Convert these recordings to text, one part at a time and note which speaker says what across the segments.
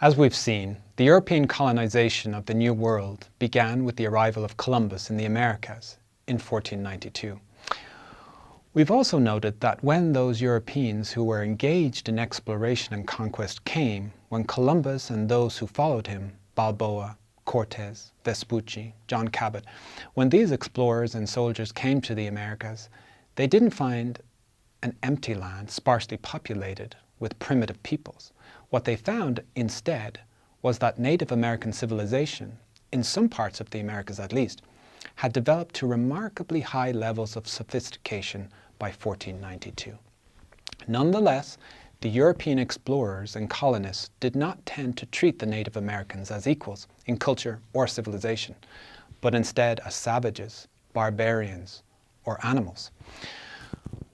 Speaker 1: As we've seen, the European colonization of the New World began with the arrival of Columbus in the Americas in 1492. We've also noted that when those Europeans who were engaged in exploration and conquest came, when Columbus and those who followed him, Balboa, Cortes, Vespucci, John Cabot, when these explorers and soldiers came to the Americas, they didn't find an empty land sparsely populated with primitive peoples. What they found instead was that Native American civilization, in some parts of the Americas at least, had developed to remarkably high levels of sophistication by 1492. Nonetheless, the European explorers and colonists did not tend to treat the Native Americans as equals in culture or civilization, but instead as savages, barbarians, or animals.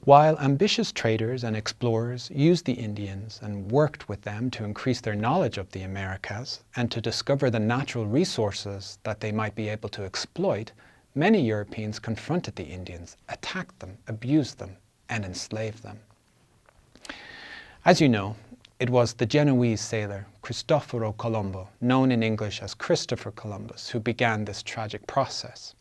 Speaker 1: While ambitious traders and explorers used the Indians and worked with them to increase their knowledge of the Americas and to discover the natural resources that they might be able to exploit, many Europeans confronted the Indians, attacked them, abused them, and enslaved them. As you know, it was the Genoese sailor Cristoforo Colombo, known in English as Christopher Columbus, who began this tragic process.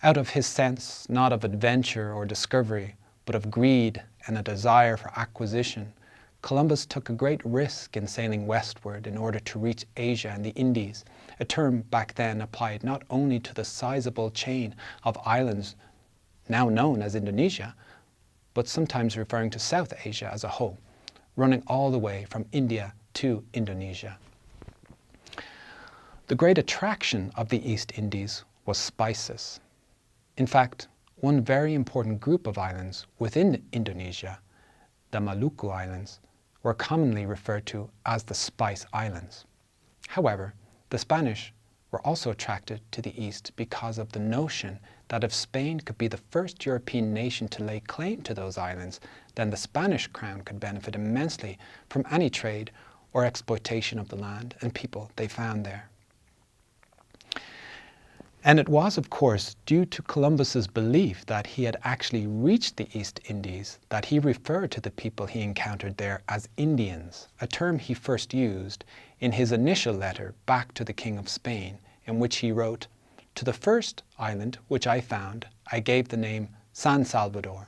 Speaker 1: Out of his sense not of adventure or discovery, but of greed and a desire for acquisition, Columbus took a great risk in sailing westward in order to reach Asia and the Indies, a term back then applied not only to the sizable chain of islands now known as Indonesia, but sometimes referring to South Asia as a whole, running all the way from India to Indonesia. The great attraction of the East Indies was spices. In fact, one very important group of islands within Indonesia, the Maluku Islands, were commonly referred to as the Spice Islands. However, the Spanish were also attracted to the East because of the notion that if Spain could be the first European nation to lay claim to those islands, then the Spanish crown could benefit immensely from any trade or exploitation of the land and people they found there. And it was, of course, due to Columbus's belief that he had actually reached the East Indies that he referred to the people he encountered there as Indians, a term he first used in his initial letter back to the King of Spain, in which he wrote, "To the first island which I found, I gave the name San Salvador.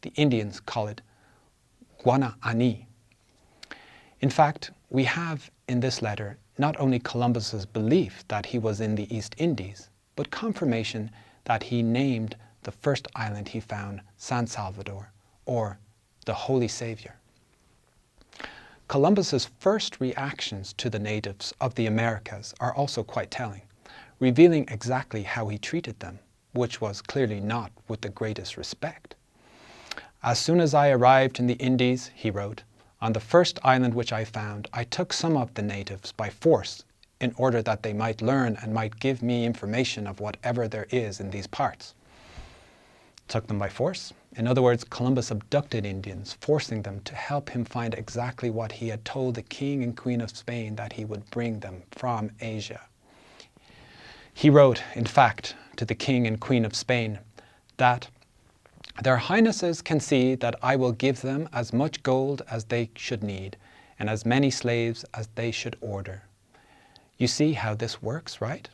Speaker 1: The Indians call it Guanahani." In fact, we have in this letter not only Columbus's belief that he was in the East Indies, but confirmation that he named the first island he found San Salvador, or the Holy Savior. Columbus's first reactions to the natives of the Americas are also quite telling, revealing exactly how he treated them, which was clearly not with the greatest respect. "As soon as I arrived in the Indies," he wrote, "on the first island which I found, I took some of the natives by force in order that they might learn and might give me information of whatever there is in these parts." Took them by force? In other words, Columbus abducted Indians, forcing them to help him find exactly what he had told the King and Queen of Spain that he would bring them from Asia. He wrote, in fact, to the King and Queen of Spain that "Their Highnesses can see that I will give them as much gold as they should need, and as many slaves as they should order." You see how this works, right?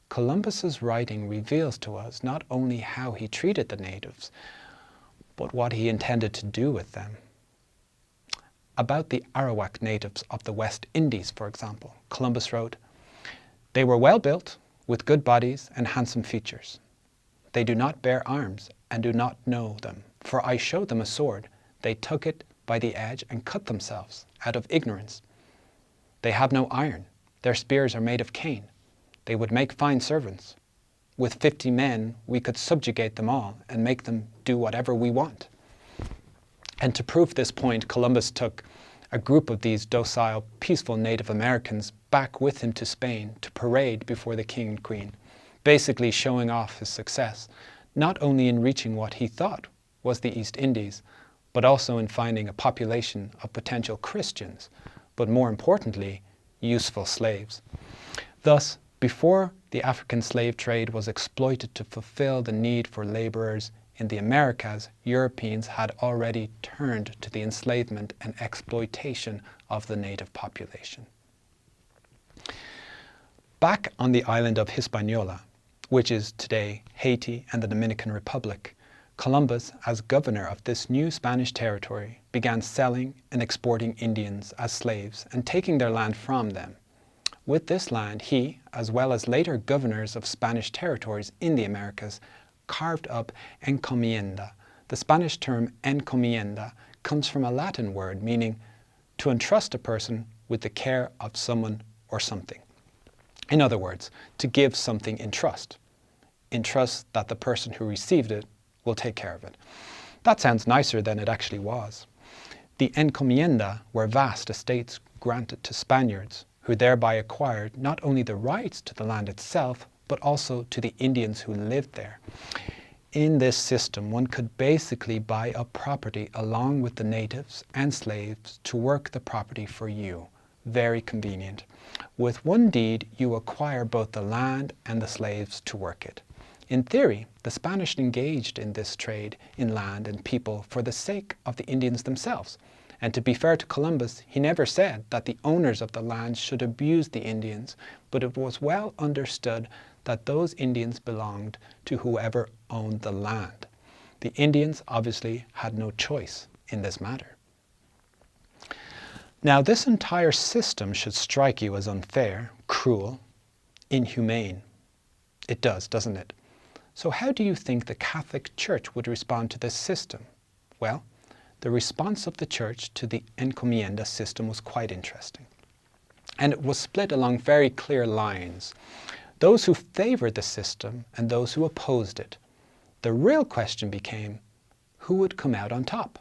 Speaker 1: Columbus's writing reveals to us not only how he treated the natives, but what he intended to do with them. About the Arawak natives of the West Indies, for example, Columbus wrote, "They were well built, with good bodies and handsome features. They do not bear arms, and do not know them, for I showed them a sword. They took it by the edge and cut themselves, out of ignorance. They have no iron. Their spears are made of cane. They would make fine servants. With 50 men, we could subjugate them all and make them do whatever we want." And to prove this point, Columbus took a group of these docile, peaceful Native Americans back with him to Spain to parade before the King and Queen, basically showing off his success, not only in reaching what he thought was the East Indies, but also in finding a population of potential Christians, but more importantly, useful slaves. Thus, before the African slave trade was exploited to fulfill the need for laborers in the Americas, Europeans had already turned to the enslavement and exploitation of the native population. Back on the island of Hispaniola, which is today Haiti and the Dominican Republic, Columbus, as governor of this new Spanish territory, began selling and exporting Indians as slaves and taking their land from them. With this land, he, as well as later governors of Spanish territories in the Americas, carved up encomienda. The Spanish term encomienda comes from a Latin word meaning to entrust a person with the care of someone or something. In other words, to give something in trust that the person who received it will take care of it. That sounds nicer than it actually was. The encomienda were vast estates granted to Spaniards, who thereby acquired not only the rights to the land itself, but also to the Indians who lived there. In this system, one could basically buy up property along with the natives and slaves to work the property for you. Very convenient. With one deed, you acquire both the land and the slaves to work it. In theory, the Spanish engaged in this trade in land and people for the sake of the Indians themselves. And to be fair to Columbus, he never said that the owners of the land should abuse the Indians, but it was well understood that those Indians belonged to whoever owned the land. The Indians obviously had no choice in this matter. Now, this entire system should strike you as unfair, cruel, inhumane. It does, doesn't it? So how do you think the Catholic Church would respond to this system? Well, the response of the Church to the encomienda system was quite interesting. And it was split along very clear lines. Those who favored the system and those who opposed it. The real question became, who would come out on top?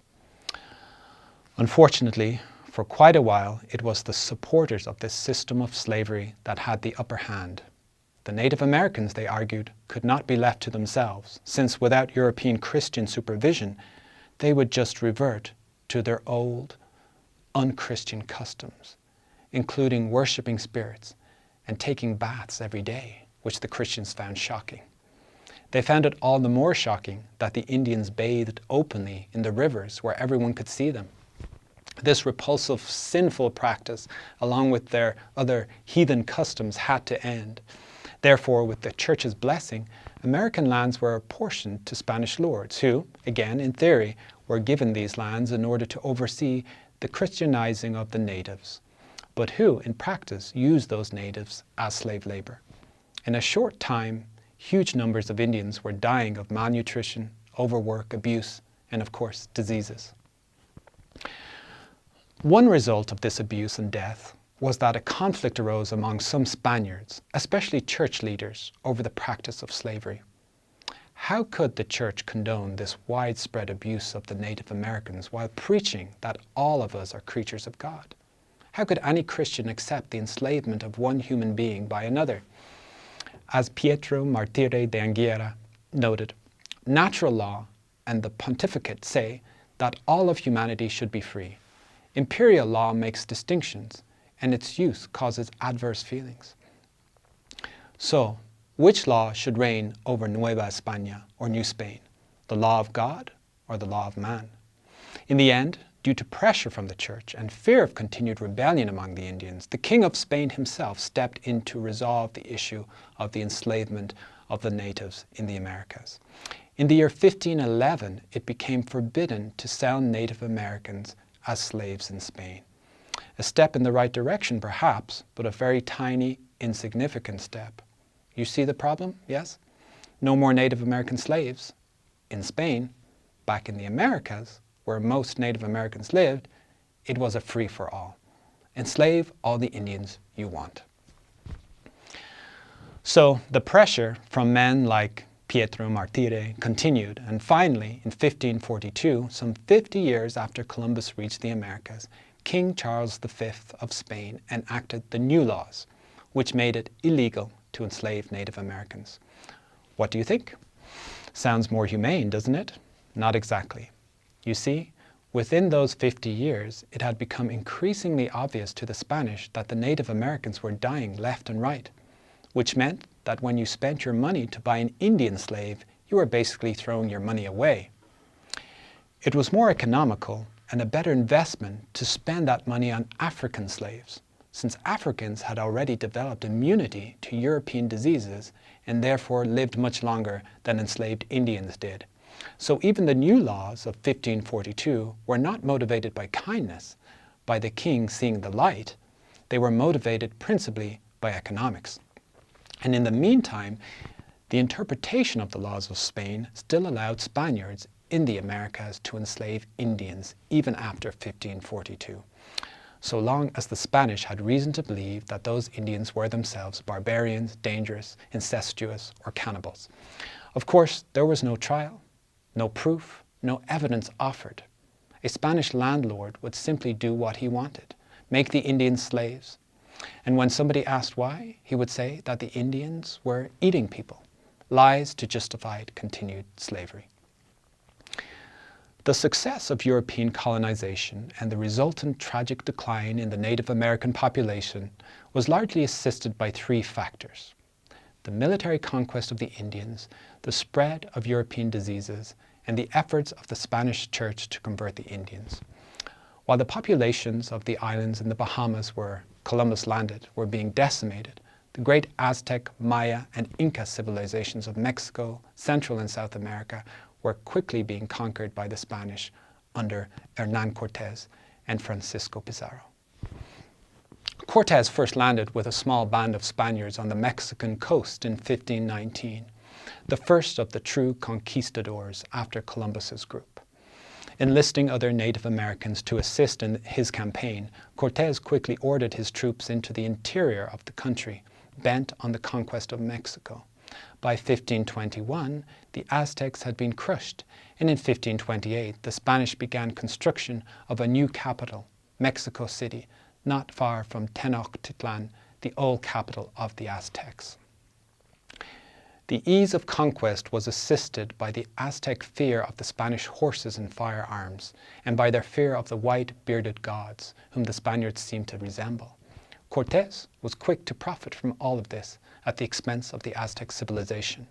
Speaker 1: Unfortunately, for quite a while, it was the supporters of this system of slavery that had the upper hand. The Native Americans, they argued, could not be left to themselves, since without European Christian supervision, they would just revert to their old, un-Christian customs, including worshipping spirits and taking baths every day, which the Christians found shocking. They found it all the more shocking that the Indians bathed openly in the rivers where everyone could see them. This repulsive, sinful practice, along with their other heathen customs, had to end. Therefore, with the Church's blessing, American lands were apportioned to Spanish lords who, again in theory, were given these lands in order to oversee the Christianizing of the natives, but who, in practice, used those natives as slave labor. In a short time, huge numbers of Indians were dying of malnutrition, overwork, abuse, and of course, diseases. One result of this abuse and death was that a conflict arose among some Spaniards, especially church leaders, over the practice of slavery. How could the Church condone this widespread abuse of the Native Americans while preaching that all of us are creatures of God? How could any Christian accept the enslavement of one human being by another? As Pietro Martire de Anguera noted, natural law and the pontificate say that all of humanity should be free. Imperial law makes distinctions, and its use causes adverse feelings. So, which law should reign over Nueva España or New Spain? The law of God or the law of man? In the end, due to pressure from the Church and fear of continued rebellion among the Indians, the King of Spain himself stepped in to resolve the issue of the enslavement of the natives in the Americas. In the year 1511, it became forbidden to sell Native Americans as slaves in Spain. A step in the right direction, perhaps, but a very tiny, insignificant step. You see the problem, yes? No more Native American slaves. In Spain, back in the Americas, where most Native Americans lived, it was a free-for-all. Enslave all the Indians you want. So the pressure from men like Pietro Martire continued, and finally, in 1542, some 50 years after Columbus reached the Americas, King Charles V of Spain enacted the new laws, which made it illegal to enslave Native Americans. What do you think? Sounds more humane, doesn't it? Not exactly. You see, within those 50 years, it had become increasingly obvious to the Spanish that the Native Americans were dying left and right, which meant that when you spent your money to buy an Indian slave, you were basically throwing your money away. It was more economical and a better investment to spend that money on African slaves, since Africans had already developed immunity to European diseases and therefore lived much longer than enslaved Indians did. So even the new laws of 1542 were not motivated by kindness, by the king seeing the light. They were motivated principally by economics. And in the meantime, the interpretation of the laws of Spain still allowed Spaniards in the Americas to enslave Indians even after 1542, so long as the Spanish had reason to believe that those Indians were themselves barbarians, dangerous, incestuous, or cannibals. Of course, there was no trial, no proof, no evidence offered. A Spanish landlord would simply do what he wanted, make the Indians slaves. And when somebody asked why, he would say that the Indians were eating people, lies to justify continued slavery. The success of European colonization and the resultant tragic decline in the Native American population was largely assisted by three factors: the military conquest of the Indians, the spread of European diseases, and the efforts of the Spanish Church to convert the Indians. While the populations of the islands in the Bahamas where Columbus landed were being decimated, the great Aztec, Maya, and Inca civilizations of Mexico, Central and South America were quickly being conquered by the Spanish under Hernán Cortés and Francisco Pizarro. Cortés first landed with a small band of Spaniards on the Mexican coast in 1519, the first of the true conquistadors after Columbus's group. Enlisting other Native Americans to assist in his campaign, Cortés quickly ordered his troops into the interior of the country, bent on the conquest of Mexico. By 1521, the Aztecs had been crushed, and in 1528, the Spanish began construction of a new capital, Mexico City, not far from Tenochtitlan, the old capital of the Aztecs. The ease of conquest was assisted by the Aztec fear of the Spanish horses and firearms, and by their fear of the white bearded gods, whom the Spaniards seemed to resemble. Cortés was quick to profit from all of this at the expense of the Aztec civilization.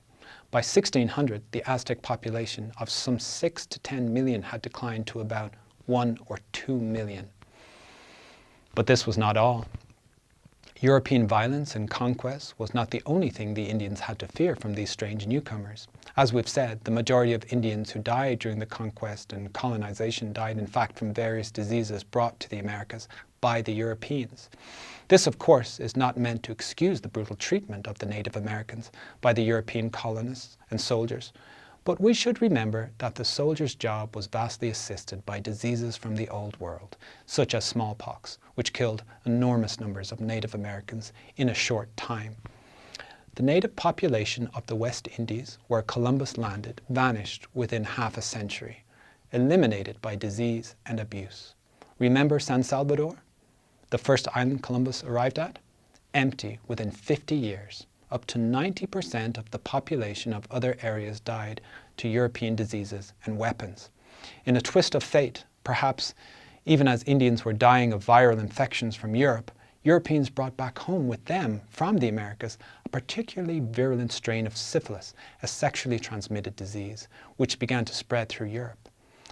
Speaker 1: By 1600, the Aztec population of some 6 to 10 million had declined to about 1 or 2 million. But this was not all. European violence and conquest was not the only thing the Indians had to fear from these strange newcomers. As we've said, the majority of Indians who died during the conquest and colonization died in fact from various diseases brought to the Americas by the Europeans. This, of course, is not meant to excuse the brutal treatment of the Native Americans by the European colonists and soldiers, but we should remember that the soldiers' job was vastly assisted by diseases from the Old World, such as smallpox, which killed enormous numbers of Native Americans in a short time. The native population of the West Indies, where Columbus landed, vanished within half a century, eliminated by disease and abuse. Remember San Salvador, the first island Columbus arrived at? Empty within 50 years. Up to 90% of the population of other areas died to European diseases and weapons. In a twist of fate, perhaps even as Indians were dying of viral infections from Europe, Europeans brought back home with them from the Americas a particularly virulent strain of syphilis, a sexually transmitted disease, which began to spread through Europe.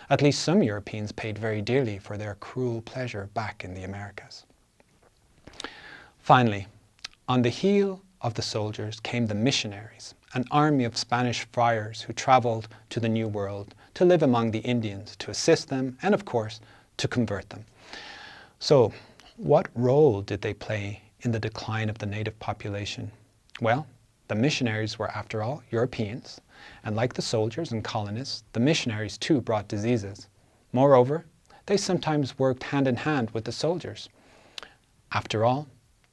Speaker 1: At least some Europeans paid very dearly for their cruel pleasure back in the Americas. Finally, on the heel of the soldiers came the missionaries, an army of Spanish friars who traveled to the New World to live among the Indians, to assist them, and of course, to convert them. So, what role did they play in the decline of the native population? Well, the missionaries were, after all, Europeans, and like the soldiers and colonists, the missionaries too brought diseases. Moreover, they sometimes worked hand in hand with the soldiers. After all,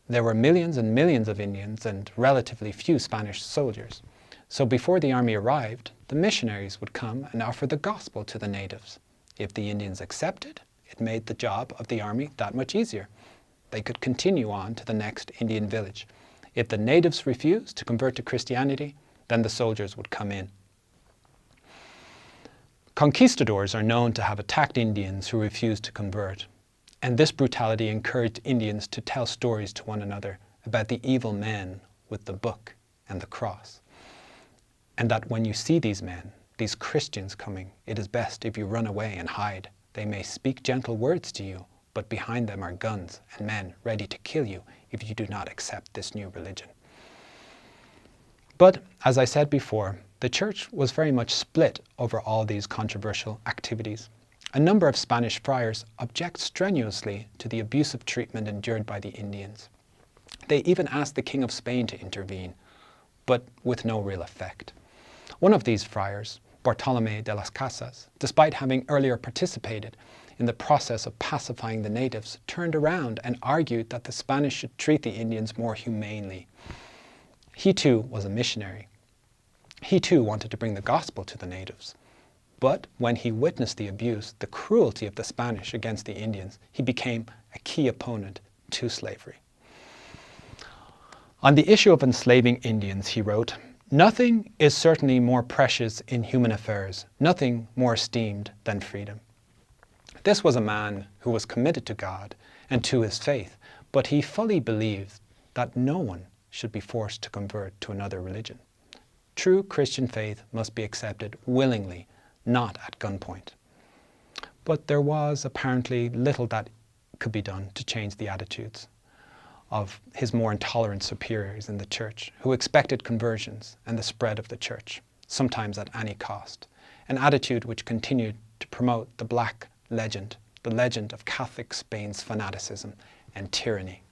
Speaker 1: there were millions and millions of Indians and relatively few Spanish soldiers. So before the army arrived, the missionaries would come and offer the gospel to the natives. If the Indians accepted, it made the job of the army that much easier. They could continue on to the next Indian village. If the natives refused to convert to Christianity, then the soldiers would come in. Conquistadors are known to have attacked Indians who refused to convert. And this brutality encouraged Indians to tell stories to one another about the evil men with the book and the cross. And that when you see these men, these Christians coming, it is best if you run away and hide. They may speak gentle words to you, but behind them are guns and men ready to kill you if you do not accept this new religion. But, as I said before, the church was very much split over all these controversial activities. A number of Spanish friars object strenuously to the abusive treatment endured by the Indians. They even asked the King of Spain to intervene, but with no real effect. One of these friars, Bartolomé de las Casas, despite having earlier participated in the process of pacifying the natives, turned around and argued that the Spanish should treat the Indians more humanely. He too was a missionary. He too wanted to bring the gospel to the natives. But when he witnessed the abuse, the cruelty of the Spanish against the Indians, he became a key opponent to slavery. On the issue of enslaving Indians, he wrote, "Nothing is certainly more precious in human affairs, nothing more esteemed than freedom." This was a man who was committed to God and to his faith, but he fully believed that no one should be forced to convert to another religion. True Christian faith must be accepted willingly, not at gunpoint. But there was apparently little that could be done to change the attitudes of his more intolerant superiors in the church, who expected conversions and the spread of the church, sometimes at any cost, an attitude which continued to promote the black legend, the legend of Catholic Spain's fanaticism and tyranny.